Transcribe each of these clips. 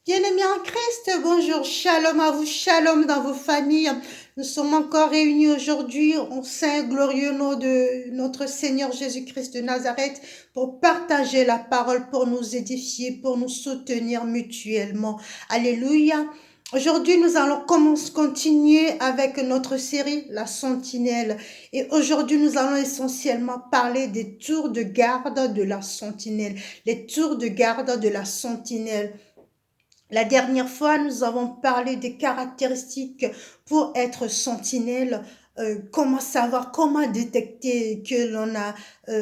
Bien-aimés en Christ, bonjour, shalom à vous, shalom dans vos familles. Nous sommes encore réunis aujourd'hui au saint glorieux nom de notre Seigneur Jésus-Christ de Nazareth pour partager la parole, pour nous édifier, pour nous soutenir mutuellement. Alléluia. Aujourd'hui, nous allons continuer avec notre série, La Sentinelle. Et aujourd'hui, nous allons essentiellement parler des tours de garde de la sentinelle. Les tours de garde de la sentinelle. La dernière fois, nous avons parlé des caractéristiques pour être sentinelle, comment savoir, comment détecter que l'on a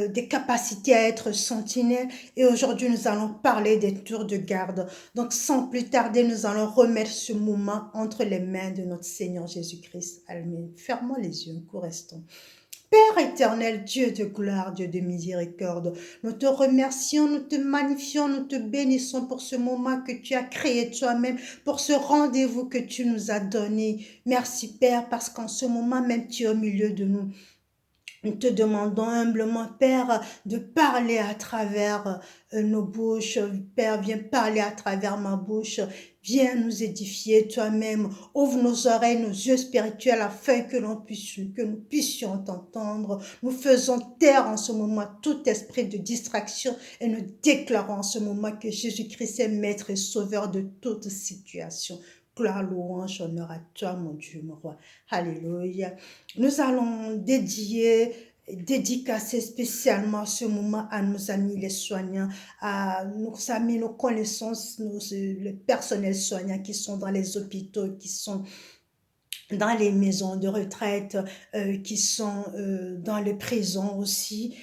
des capacités à être sentinelle. Et aujourd'hui, nous allons parler des tours de garde. Donc, sans plus tarder, nous allons remettre ce moment entre les mains de notre Seigneur Jésus-Christ. Amen. Fermons les yeux, nous restons. Père éternel, Dieu de gloire, Dieu de miséricorde, nous te remercions, nous te magnifions, nous te bénissons pour ce moment que tu as créé toi-même, pour ce rendez-vous que tu nous as donné. Merci Père, parce qu'en ce moment même, tu es au milieu de nous. Nous te demandons humblement, Père, de parler à travers nos bouches. Père, viens parler à travers ma bouche. Viens nous édifier toi-même. Ouvre nos oreilles, nos yeux spirituels afin que nous puissions t'entendre. Nous faisons taire en ce moment tout esprit de distraction et nous déclarons en ce moment que Jésus-Christ est maître et sauveur de toute situation. Gloire, louange, honneur à toi, mon Dieu, mon roi. Alléluia. Nous allons dédicacer spécialement ce moment à nos amis les soignants, à nos amis, nos connaissances, le personnel soignant qui sont dans les hôpitaux, qui sont dans les maisons de retraite, qui sont dans les prisons aussi,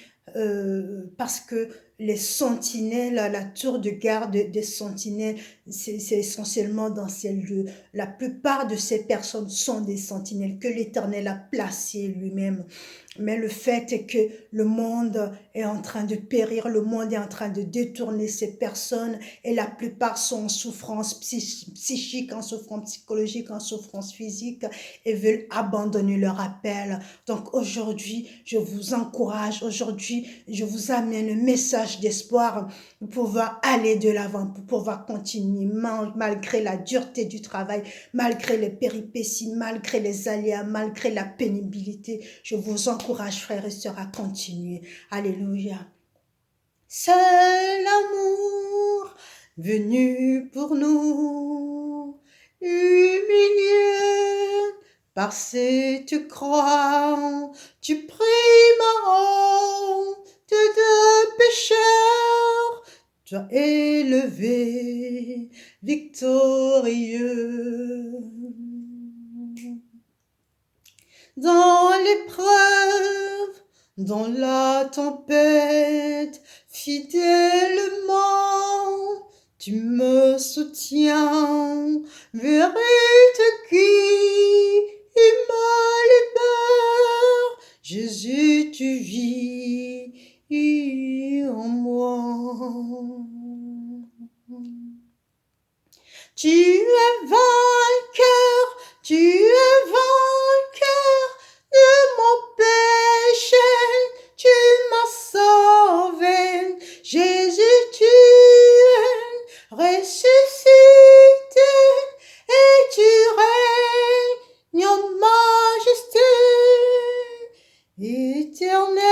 parce que les sentinelles, la tour de garde des sentinelles, c'est essentiellement dans ces lieux. La plupart de ces personnes sont des sentinelles que l'Éternel a placées lui-même. Mais le fait est que le monde est en train de périr, le monde est en train de détourner ces personnes et la plupart sont en souffrance psychique, en souffrance psychologique, en souffrance physique et veulent abandonner leur appel. Donc aujourd'hui, je vous encourage, aujourd'hui, je vous amène un message d'espoir pour pouvoir aller de l'avant, pour pouvoir continuer malgré la dureté du travail, malgré les péripéties, malgré les aléas, malgré la pénibilité. Je vous encourage, frères et sœurs, à continuer. Alléluia. Seul amour venu pour nous, humilié par cette croix, tu pris ma honte de pécheur, tu as élevé victorieux. Dans l'épreuve, dans la tempête, fidèlement, tu me soutiens, vérité qui me libère. Jésus, tu vis en moi. Tu es vainqueur, tu es vainqueur de mon péché, tu m'as sauvé. Jésus, tu es ressuscité et tu règnes en majesté éternelle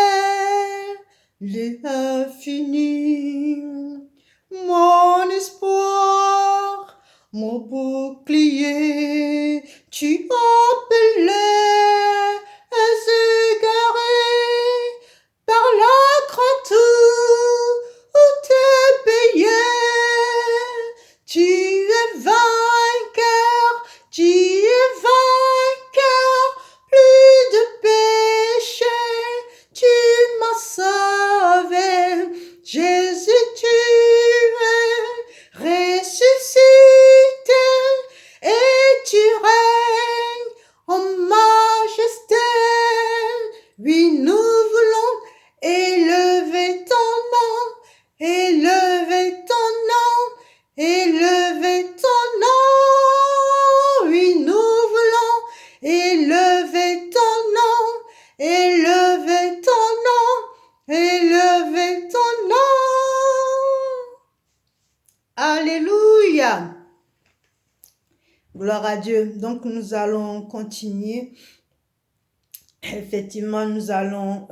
et infinie. Mon espoir, mon bouclier, tu appelais égaré par la croix tout est payé. Tu es vainqueur, tu es vainqueur, plus de péché, tu m'as sauvé. Jésus, tu es ressuscité et tu règnes en majesté Gloire à Dieu. Donc, nous allons continuer. Effectivement, nous allons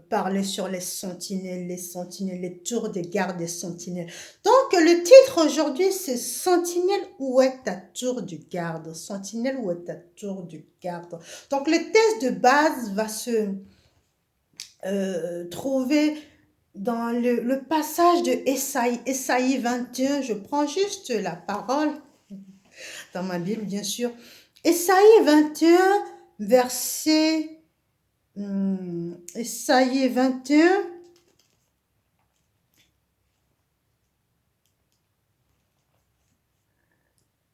parler sur les sentinelles, les tours de garde des sentinelles. Donc, le titre aujourd'hui, c'est Sentinelle, où est ta tour de garde? Sentinelle, où est ta tour de garde? Donc, le texte de base va se trouver dans le passage de Ésaïe 21. Je prends juste la parole dans ma Bible, bien sûr. Ésaïe 21, verset... Ésaïe 21,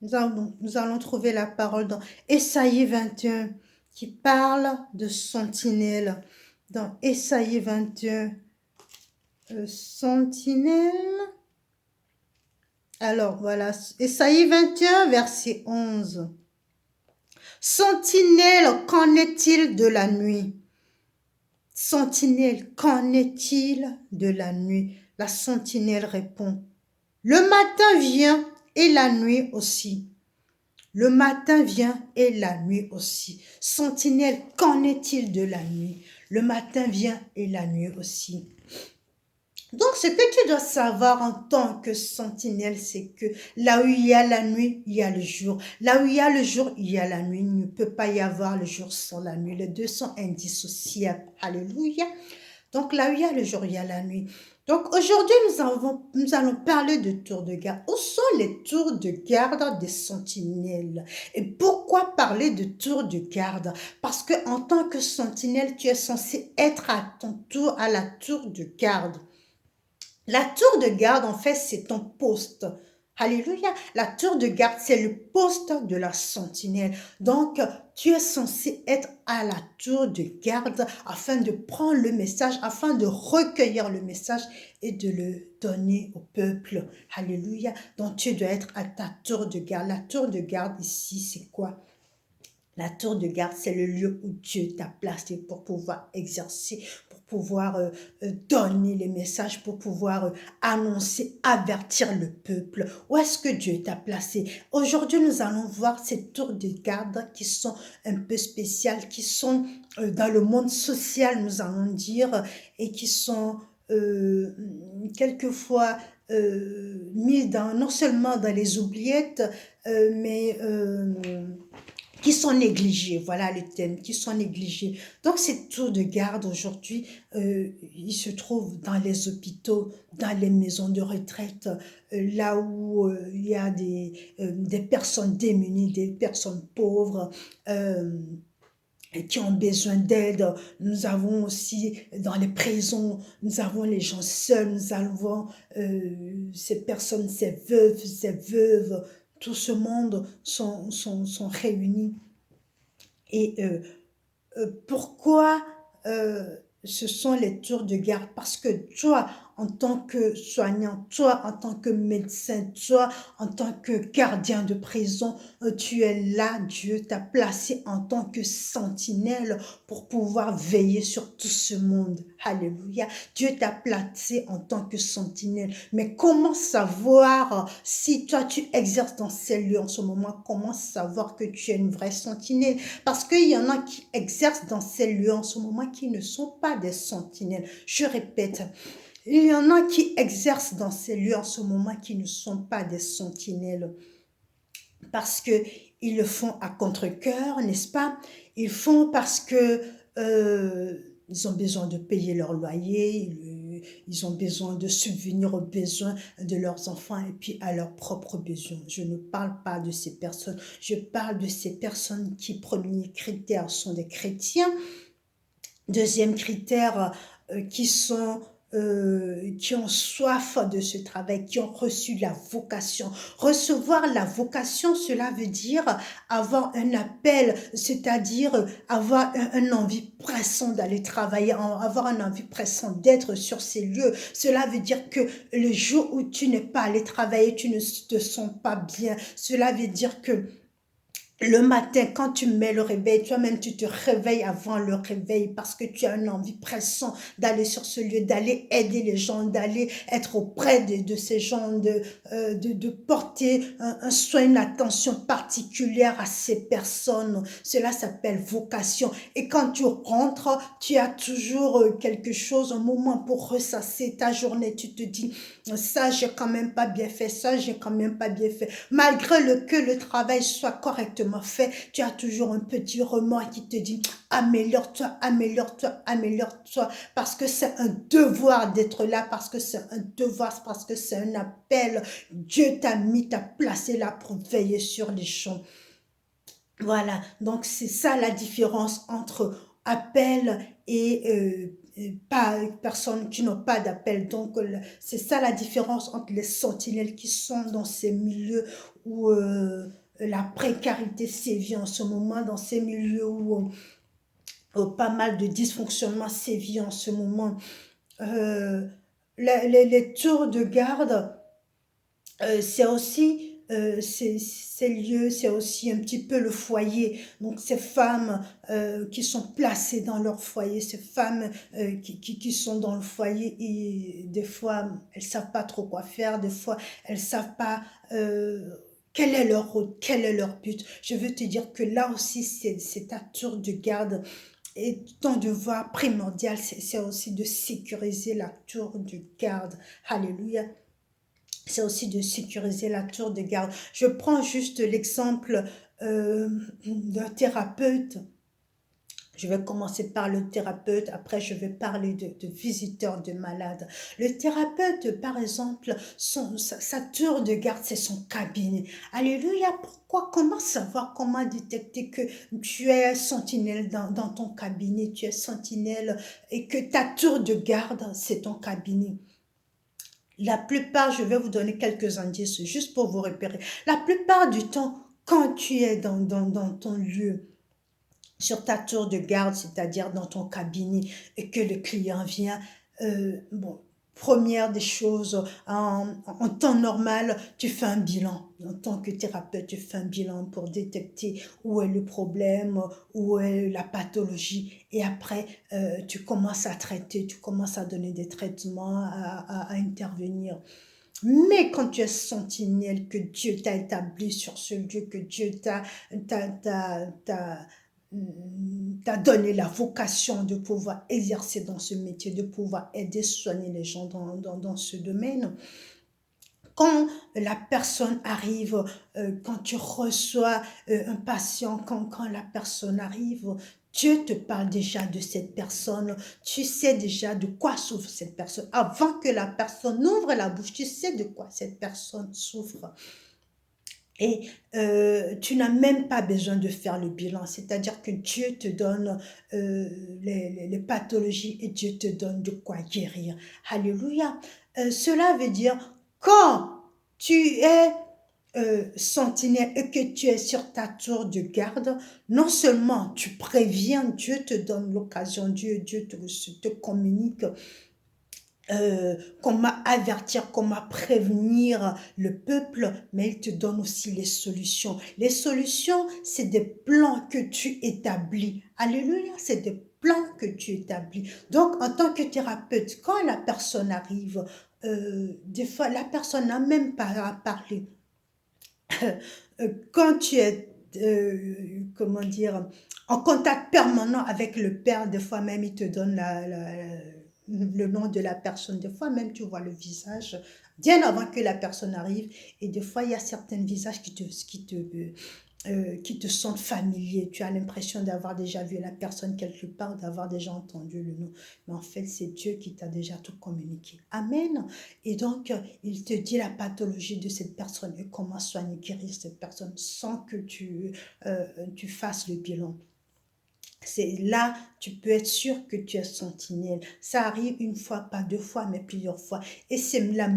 nous allons trouver la parole dans Ésaïe 21 qui parle de sentinelle. Dans Ésaïe 21, sentinelle. Alors voilà, Ésaïe 21, verset 11. Sentinelle, qu'en est-il de la nuit? Sentinelle, qu'en est-il de la nuit? La sentinelle répond, le matin vient et la nuit aussi. Le matin vient et la nuit aussi. Sentinelle, qu'en est-il de la nuit? Le matin vient et la nuit aussi. Donc, ce que tu dois savoir en tant que sentinelle, c'est que là où il y a la nuit, il y a le jour. Là où il y a le jour, il y a la nuit. Il ne peut pas y avoir le jour sans la nuit. Les deux sont indissociables. Alléluia. Donc, là où il y a le jour, il y a la nuit. Donc, aujourd'hui, nous allons parler de tours de garde. Où sont les tours de garde des sentinelles? Et pourquoi parler de tours de garde? Parce que en tant que sentinelle, tu es censé être à ton tour à la tour de garde. La tour de garde, en fait, c'est ton poste. Alléluia. La tour de garde, c'est le poste de la sentinelle. Donc, tu es censé être à la tour de garde afin de prendre le message, afin de recueillir le message et de le donner au peuple. Alléluia. Donc, tu dois être à ta tour de garde. La tour de garde ici, c'est quoi? La tour de garde, c'est le lieu où Dieu t'a placé pour pouvoir exercer, pour pouvoir donner les messages, pour pouvoir annoncer, avertir le peuple. Où est-ce que Dieu t'a placé? Aujourd'hui, nous allons voir ces tours de garde qui sont un peu spéciales, qui sont dans le monde social, nous allons dire, et qui sont quelquefois mis non seulement dans les oubliettes, mais qui sont négligés, voilà le thème, qui sont négligés. Donc ces tours de garde aujourd'hui, ils se trouvent dans les hôpitaux, dans les maisons de retraite, là où il y a des personnes démunies, des personnes pauvres, qui ont besoin d'aide. Nous avons aussi dans les prisons, nous avons les gens seuls, nous avons ces personnes, ces veuves, tout ce monde sont réunis. Et pourquoi ce sont les tours de garde? Parce que toi, en tant que soignant, toi, en tant que médecin, toi, en tant que gardien de prison, tu es là, Dieu t'a placé en tant que sentinelle pour pouvoir veiller sur tout ce monde. Alléluia. Dieu t'a placé en tant que sentinelle. Mais comment savoir si toi, tu exerces dans ces lieux en ce moment, comment savoir que tu es une vraie sentinelle? Parce qu'il y en a qui exercent dans ces lieux en ce moment qui ne sont pas des sentinelles. Je répète, il y en a qui exercent dans ces lieux en ce moment qui ne sont pas des sentinelles. Parce qu'ils le font à contre-cœur, n'est-ce pas? Ils font parce que ils ont besoin de payer leur loyer, ils ont besoin de subvenir aux besoins de leurs enfants et puis à leurs propres besoins. Je ne parle pas de ces personnes, je parle de ces personnes qui, premier critère, sont des chrétiens. Deuxième critère, qui ont soif de ce travail, qui ont reçu la vocation. Recevoir la vocation, cela veut dire avoir un appel, c'est-à-dire avoir un envie pressant d'aller travailler, avoir un envie pressant d'être sur ces lieux. Cela veut dire que le jour où tu n'es pas allé travailler, tu ne te sens pas bien. Cela veut dire que le matin, quand tu mets le réveil, toi-même, tu te réveilles avant le réveil parce que tu as une envie pressante d'aller sur ce lieu, d'aller aider les gens, d'aller être auprès de ces gens, de porter un soin, une attention particulière à ces personnes. Cela s'appelle vocation. Et quand tu rentres, tu as toujours quelque chose, un moment pour ressasser ta journée. Tu te dis, ça, j'ai quand même pas bien fait, ça, j'ai quand même pas bien fait. Malgré que le travail soit correctement fait, tu as toujours un petit remords qui te dit améliore-toi, améliore-toi, améliore-toi, parce que c'est un devoir d'être là, parce que c'est un devoir, parce que c'est un appel. Dieu t'a mis, t'a placé là pour veiller sur les champs. Voilà, donc c'est ça la différence entre appel et pas personnes qui n'ont pas d'appel. Donc c'est ça la différence entre les sentinelles qui sont dans ces milieux où la précarité sévit en ce moment, dans ces milieux où pas mal de dysfonctionnements sévit en ce moment. Euh, les tours de garde, c'est aussi ces lieux, c'est aussi un petit peu le foyer. Donc ces femmes qui sont placées dans leur foyer, ces femmes qui sont dans le foyer, et des fois elles savent pas trop quoi faire, des fois elles savent pas quel est leur rôle, quel est leur but. Je veux te dire que là aussi c'est ta tour de garde. Et ton devoir primordial, c'est aussi de sécuriser la tour de garde. Alléluia, c'est aussi de sécuriser la tour de garde. Je prends juste l'exemple d'un thérapeute. Je vais commencer par le thérapeute, après je vais parler de visiteurs, de malades. Le thérapeute, par exemple, sa tour de garde, c'est son cabinet. Alléluia, pourquoi? Comment savoir, comment détecter que tu es sentinelle dans ton cabinet, tu es sentinelle et que ta tour de garde, c'est ton cabinet? La plupart, je vais vous donner quelques indices juste pour vous repérer. La plupart du temps, quand tu es dans ton lieu, sur ta tour de garde, c'est-à-dire dans ton cabinet, et que le client vient, bon, première des choses, en temps normal, tu fais un bilan. En tant que thérapeute, tu fais un bilan pour détecter où est le problème, où est la pathologie. Et après, tu commences à traiter, tu commences à donner des traitements, à intervenir. Mais quand tu es sentinelle, que Dieu t'a établi sur ce lieu, que Dieu t'a, t'a, t'a, t'a donné la vocation de pouvoir exercer dans ce métier, de pouvoir aider, soigner les gens dans ce domaine. Quand la personne arrive, quand tu reçois un patient, quand la personne arrive, Dieu te parle déjà de cette personne, tu sais déjà de quoi souffre cette personne. Avant que la personne ouvre la bouche, tu sais de quoi cette personne souffre. Et tu n'as même pas besoin de faire le bilan, c'est-à-dire que Dieu te donne les pathologies et Dieu te donne de quoi guérir. Alléluia. Cela veut dire quand tu es sentinelle et que tu es sur ta tour de garde, non seulement tu préviens, Dieu te donne l'occasion, Dieu te communique comment avertir, comment prévenir le peuple, mais il te donne aussi les solutions. Les solutions, c'est des plans que tu établis. Alléluia, c'est des plans que tu établis. Donc, en tant que thérapeute, quand la personne arrive, des fois, la personne n'a même pas à parler. Quand tu es, comment dire, en contact permanent avec le Père, des fois même, il te donne le nom de la personne. Des fois même, tu vois le visage bien avant que la personne arrive. Et des fois, il y a certains visages qui te sont familiers. Tu as l'impression d'avoir déjà vu la personne quelque part, d'avoir déjà entendu le nom. Mais en fait, c'est Dieu qui t'a déjà tout communiqué. Amen. Et donc, il te dit la pathologie de cette personne et comment soigner, guérir cette personne sans que tu fasses le bilan. C'est là, tu peux être sûr que tu es sentinelle. Ça arrive une fois, pas deux fois, mais plusieurs fois. Et c'est la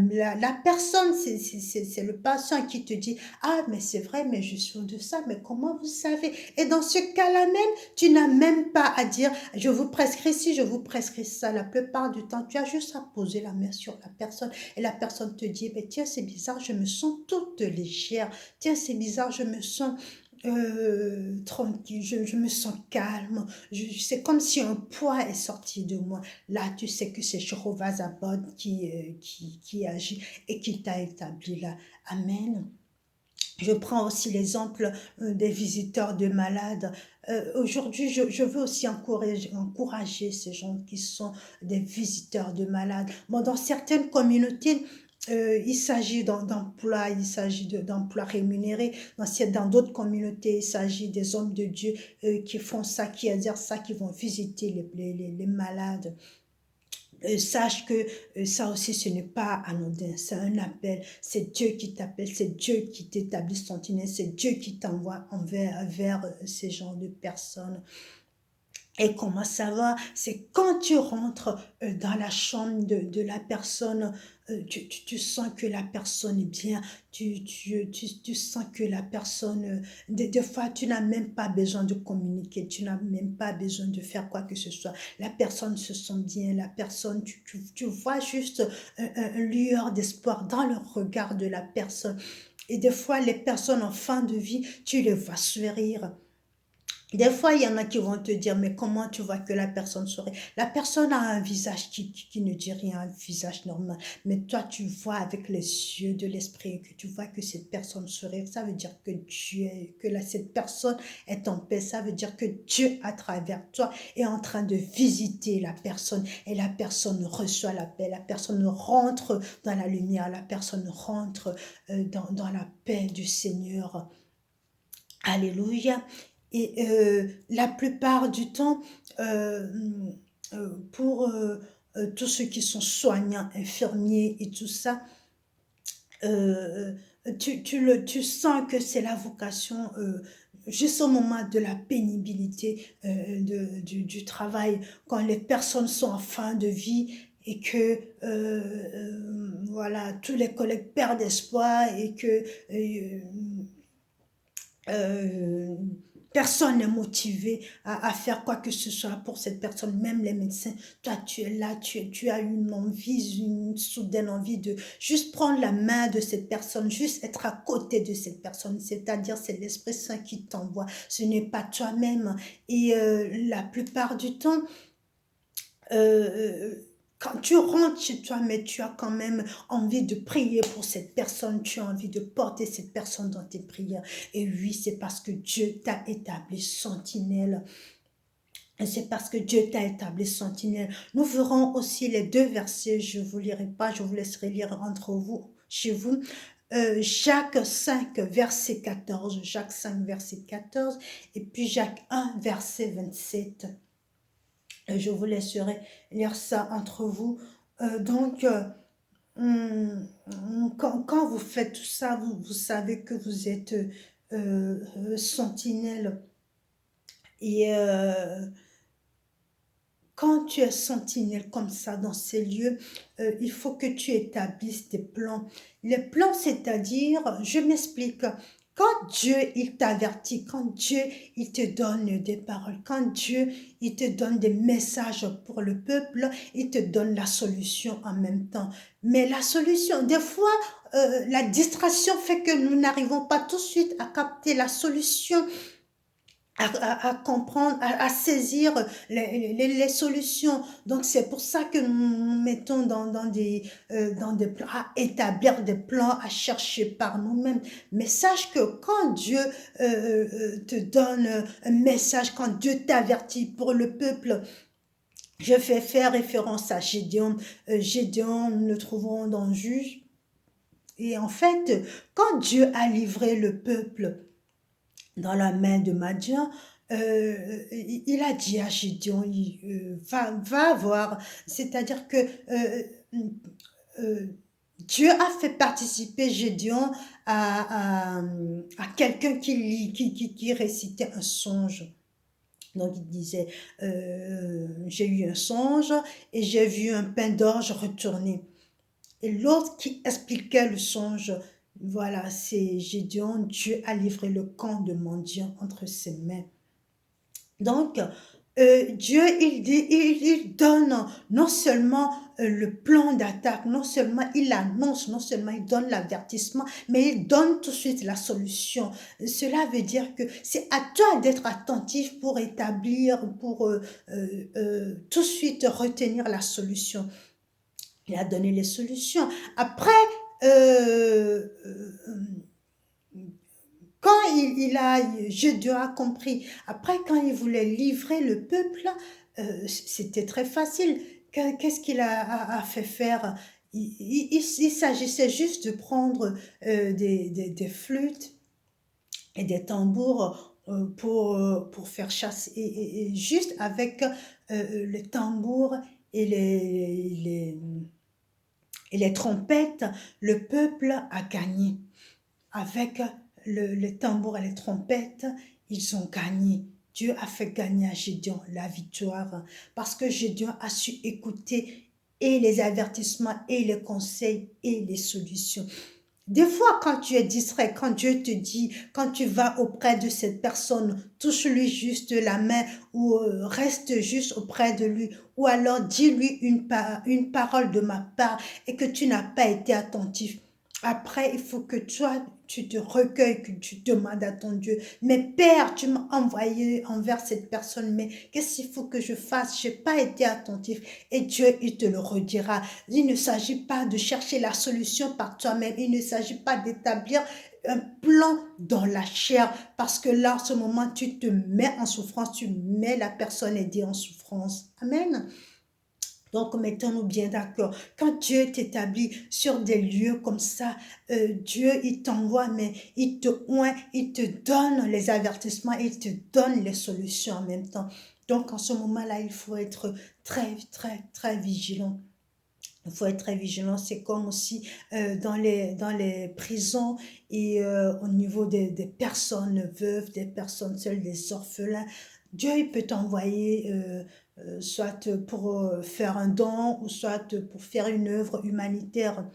personne, c'est le patient qui te dit, ah, mais c'est vrai, mais je suis de ça, mais comment vous savez? Et dans ce cas-là même, tu n'as même pas à dire, je vous prescris ci, je vous prescris ça. La plupart du temps, tu as juste à poser la main sur la personne et la personne te dit, mais tiens, c'est bizarre, je me sens toute légère. Tiens, c'est bizarre, je me sens tranquille, je me sens calme. C'est comme si un poids est sorti de moi. Là, tu sais que c'est Jéhovah Zabod qui agit et qui t'a établi là. Amen. Je prends aussi l'exemple des visiteurs de malades. Aujourd'hui, je veux aussi encourager ces gens qui sont des visiteurs de malades. Bon, dans certaines communautés, il s'agit d'emplois, il s'agit d'emplois rémunérés. Dans d'autres communautés, il s'agit des hommes de Dieu qui font ça, qui exercent ça, qui vont visiter les malades. Sache que ça aussi, ce n'est pas anodin, c'est un appel. C'est Dieu qui t'appelle, c'est Dieu qui t'établit sentinelle, c'est Dieu qui t'envoie vers ces genres de personnes. Et comment ça va? C'est quand tu rentres dans la chambre de la personne, tu sens que la personne est bien, tu sens que la personne, des fois, tu n'as même pas besoin de communiquer, tu n'as même pas besoin de faire quoi que ce soit. La personne se sent bien, la personne, tu vois juste un lueur d'espoir dans le regard de la personne. Et des fois, les personnes en fin de vie, tu les vois sourire. Des fois, il y en a qui vont te dire, mais comment tu vois que la personne sourit? La personne a un visage qui ne dit rien, un visage normal. Mais toi, tu vois avec les yeux de l'esprit, que tu vois que cette personne sourit. Ça veut dire que cette personne est en paix. Ça veut dire que Dieu, à travers toi, est en train de visiter la personne. Et la personne reçoit la paix. La personne rentre dans la lumière. La personne rentre dans la paix du Seigneur. Alléluia. Et la plupart du temps, euh, pour tous ceux qui sont soignants, infirmiers et tout ça, euh, tu sens que c'est la vocation, juste au moment de la pénibilité du travail, quand les personnes sont en fin de vie et que voilà, tous les collègues perdent espoir et que euh, personne n'est motivé à faire quoi que ce soit pour cette personne, même les médecins. Toi, tu es là, tu as une envie, une soudaine envie de juste prendre la main de cette personne, juste être à côté de cette personne. C'est-à-dire, c'est l'Esprit Saint qui t'envoie. Ce n'est pas toi-même. Et la plupart du temps, euh, quand tu rentres chez toi, mais tu as quand même envie de prier pour cette personne, tu as envie de porter cette personne dans tes prières. Et oui, c'est parce que Dieu t'a établi sentinelle. Et c'est parce que Dieu t'a établi sentinelle. Nous verrons aussi les deux versets, je ne vous lirai pas, je vous laisserai lire entre vous, chez vous. Jacques 5, verset 14, Jacques 5, verset 14, et puis Jacques 1, verset 27. Je vous laisserai lire ça entre vous. Donc, quand vous faites tout ça, vous savez que vous êtes sentinelle. Et quand tu es sentinelle comme ça dans ces lieux, il faut que tu établisses des plans. Les plans, c'est-à-dire, je m'explique, quand Dieu, il t'avertit, quand Dieu, il te donne des paroles, quand Dieu, il te donne des messages pour le peuple, il te donne la solution en même temps. Mais la solution, des fois, la distraction fait que nous n'arrivons pas tout de suite à capter la solution à comprendre, à saisir les solutions. Donc c'est pour ça que nous mettons dans des plans, à établir des plans, à chercher par nous-mêmes. Mais sache que quand Dieu te donne un message, quand Dieu t'avertit pour le peuple, je vais faire référence à Gédéon. Gédéon, nous le trouvons dans Juge. Et en fait, quand Dieu a livré le peuple dans la main de Madian, il a dit à Gédéon, va voir, c'est-à-dire que euh, Dieu a fait participer Gédéon à quelqu'un qui récitait un songe. Donc il disait, j'ai eu un songe et j'ai vu un pain d'orge retourner. Et l'autre qui expliquait le songe, voilà, c'est Gédéon, Dieu a livré le camp de mendiants entre ses mains. Donc, Dieu, il donne non seulement le plan d'attaque, non seulement il annonce, non seulement il donne l'avertissement, mais il donne tout de suite la solution. Cela veut dire que c'est à toi d'être attentif pour établir, pour tout de suite retenir la solution. Il a donné les solutions. Après, euh, euh, quand Dieu a compris, après quand il voulait livrer le peuple, c'était très facile. Qu'est-ce qu'il a fait faire? Il s'agissait juste de prendre des flûtes et des tambours pour faire chasser. Et juste avec le tambour et les trompettes, le peuple a gagné. Avec le tambour et les trompettes, ils ont gagné. Dieu a fait gagner à Gédéon la victoire parce que Gédéon a su écouter et les avertissements et les conseils et les solutions. Des fois, quand tu es distrait, quand Dieu te dit, quand tu vas auprès de cette personne, touche-lui juste la main ou reste juste auprès de lui, ou alors dis-lui une parole de ma part et que tu n'as pas été attentif. Après, il faut que toi, tu te recueilles, que tu demandes à ton Dieu, mais Père, tu m'as envoyé envers cette personne, mais qu'est-ce qu'il faut que je fasse? Je n'ai pas été attentif. Et Dieu, il te le redira. Il ne s'agit pas de chercher la solution par toi-même. Il ne s'agit pas d'établir un plan dans la chair parce que là, en ce moment, tu te mets en souffrance, tu mets la personne aidée en souffrance. Amen. Donc, mettons-nous bien d'accord. Quand Dieu t'établit sur des lieux comme ça, Dieu, il t'envoie, mais il te oint, il te donne les avertissements, il te donne les solutions en même temps. Donc, en ce moment-là, il faut être très, très, très vigilant. Il faut être très vigilant. C'est comme aussi dans les prisons et au niveau des personnes veuves, des personnes seules, des orphelins. Dieu, il peut t'envoyer soit pour faire un don ou soit pour faire une œuvre humanitaire.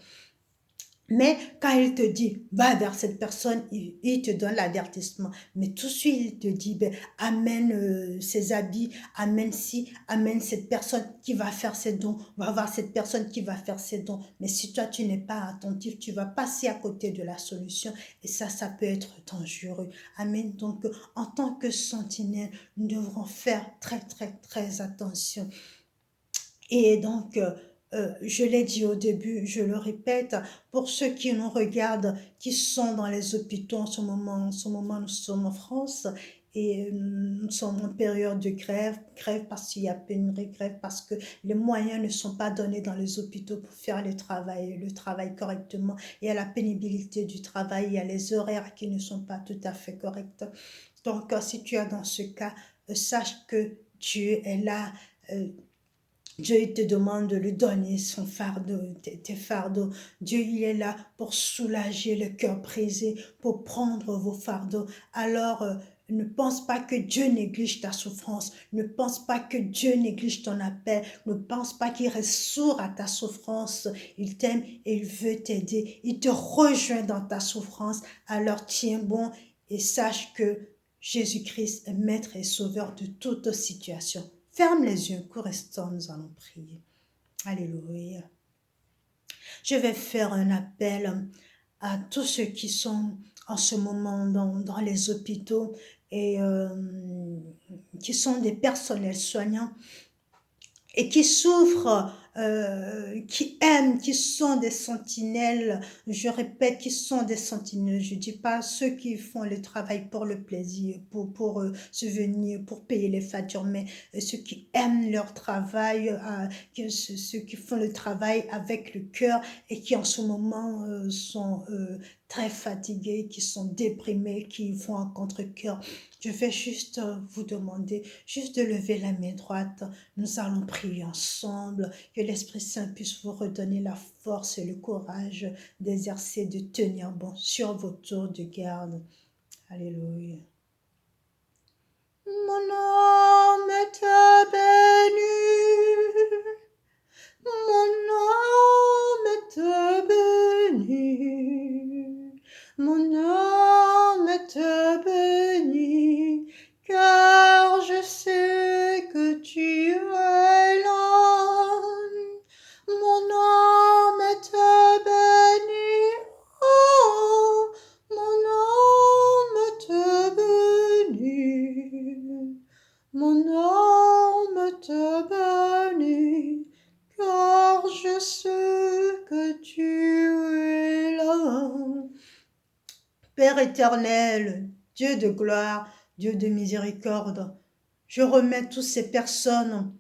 Mais quand il te dit, va vers cette personne, il te donne l'avertissement. Mais tout de suite, il te dit, ben, amène ses habits, amène ci, amène cette personne qui va faire ses dons, va voir cette personne qui va faire ses dons. Mais si toi, tu n'es pas attentif, tu vas passer à côté de la solution et ça peut être dangereux. Amen. Donc, en tant que sentinelle, nous devrons faire très, très, très attention. Et donc, je l'ai dit au début, je le répète, pour ceux qui nous regardent, qui sont dans les hôpitaux en ce moment nous sommes en France et nous sommes en période de grève, grève parce qu'il y a pénurie, grève parce que les moyens ne sont pas donnés dans les hôpitaux pour faire le travail correctement. Il y a la pénibilité du travail, il y a les horaires qui ne sont pas tout à fait corrects. Donc, si tu es dans ce cas, sache que Dieu est là. euh, Dieu il te demande de lui donner son fardeau, tes fardeaux. Dieu il est là pour soulager le cœur brisé, pour prendre vos fardeaux. Alors ne pense pas que Dieu néglige ta souffrance. Ne pense pas que Dieu néglige ton appel. Ne pense pas qu'il reste sourd à ta souffrance. Il t'aime et il veut t'aider. Il te rejoint dans ta souffrance. Alors tiens bon et sache que Jésus-Christ est maître et sauveur de toute situation. Ferme les yeux, cours restant, nous allons prier. Alléluia. Je vais faire un appel à tous ceux qui sont en ce moment dans les hôpitaux et qui sont des personnels soignants et qui souffrent, qui aiment, qui sont des sentinelles. Je répète, qui sont des sentinelles. Je ne dis pas ceux qui font le travail pour le plaisir, pour subvenir, pour payer les factures, mais ceux qui aiment leur travail, ceux qui font le travail avec le cœur et qui en ce moment sont très fatigués, qui sont déprimés, qui vont en contre-cœur. Je vais juste vous demander juste de lever la main droite. Nous allons prier ensemble, que l'Esprit Saint puisse vous redonner la force et le courage d'exercer, de tenir bon sur vos tours de garde. Alléluia. Mon âme te bénit, mon âme te bénit, mon âme te bénit, car je sais que Père éternel, Dieu de gloire, Dieu de miséricorde, je remets toutes ces personnes,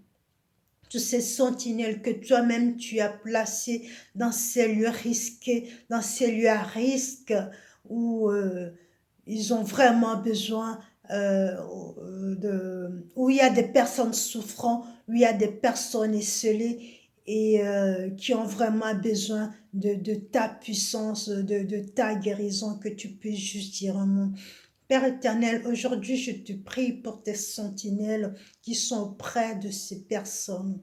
tous ces sentinelles que toi-même tu as placés dans ces lieux risqués, dans ces lieux à risque où ils ont vraiment besoin où il y a des personnes souffrant, où il y a des personnes esselées et qui ont vraiment besoin de ta puissance, de ta guérison, que tu puisses juste dire un mot. Père éternel, aujourd'hui je te prie pour tes sentinelles qui sont auprès de ces personnes.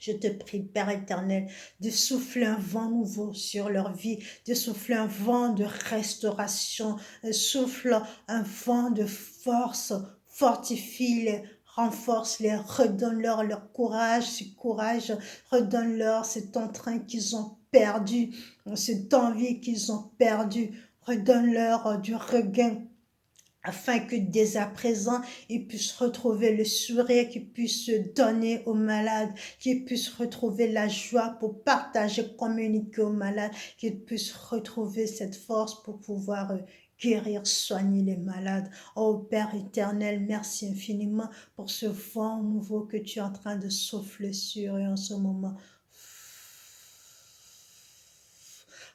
Je te prie, Père éternel, de souffler un vent nouveau sur leur vie, de souffler un vent de restauration, souffle un vent de force, fortifie-les, renforce-les, redonne-leur leur courage, ce courage, redonne-leur cet entrain qu'ils ont perdu, cette envie qu'ils ont perdu, redonne-leur du regain afin que dès à présent, ils puissent retrouver le sourire, qu'ils puissent se donner aux malades, qu'ils puissent retrouver la joie pour partager, communiquer aux malades, qu'ils puissent retrouver cette force pour pouvoir guérir, soigner les malades. Oh Père éternel, merci infiniment pour ce vent nouveau que tu es en train de souffler sur eux en ce moment.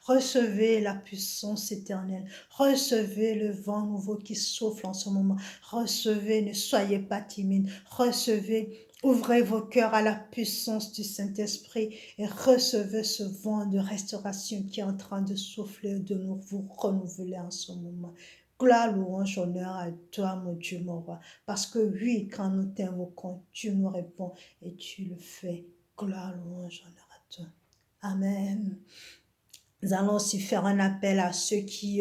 Recevez la puissance éternelle. Recevez le vent nouveau qui souffle en ce moment. Recevez, ne soyez pas timide. Recevez, ouvrez vos cœurs à la puissance du Saint-Esprit et recevez ce vent de restauration qui est en train de souffler, de vous renouveler en ce moment. Gloire, louange, honneur à toi, mon Dieu, mon roi. Parce que oui, quand nous t'invoquons, tu nous réponds et tu le fais. Gloire, louange, honneur à toi. Amen. Nous allons aussi faire un appel à ceux qui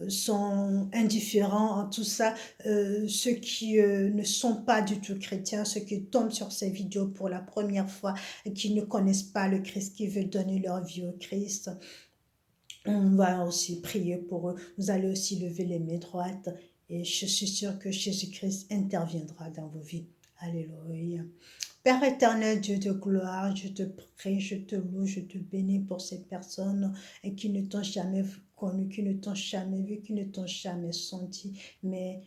sont indifférents en tout ça, ceux qui ne sont pas du tout chrétiens, ceux qui tombent sur ces vidéos pour la première fois et qui ne connaissent pas le Christ, qui veulent donner leur vie au Christ. On va aussi prier pour eux. Vous allez aussi lever les mains droites et je suis sûre que Jésus-Christ interviendra dans vos vies. Alléluia. Père éternel, Dieu de gloire, je te prie, je te loue, je te bénis pour ces personnes qui ne t'ont jamais connu, qui ne t'ont jamais vu, qui ne t'ont jamais senti, mais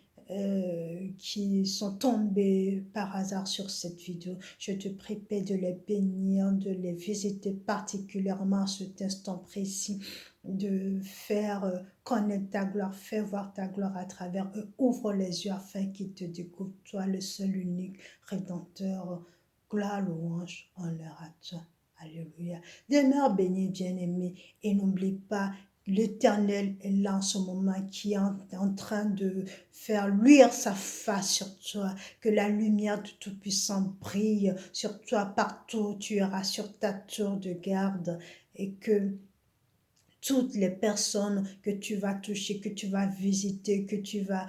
qui sont tombés par hasard sur cette vidéo. Je te prie, Père, de les bénir, de les visiter particulièrement à cet instant précis, de faire connaître ta gloire, fais voir ta gloire à travers eux. Ouvre les yeux afin qu'ils te découvrent, toi, le seul unique Rédempteur. Gloire, louange, honneur à toi. Alléluia. Demeure béni, bien-aimé, et n'oublie pas, l'Éternel est là en ce moment qui est en train de faire luire sa face sur toi, que la lumière du Tout-Puissant brille sur toi partout où tu iras, sur ta tour de garde, et que toutes les personnes que tu vas toucher, que tu vas visiter, que tu vas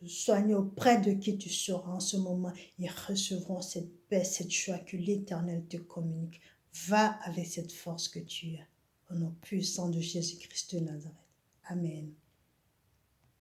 soigner, auprès de qui tu seras en ce moment, ils recevront cette paix, cette joie que l'Éternel te communique. Va avec cette force que tu as. Au nom puissant de Jésus-Christ de Nazareth. Amen.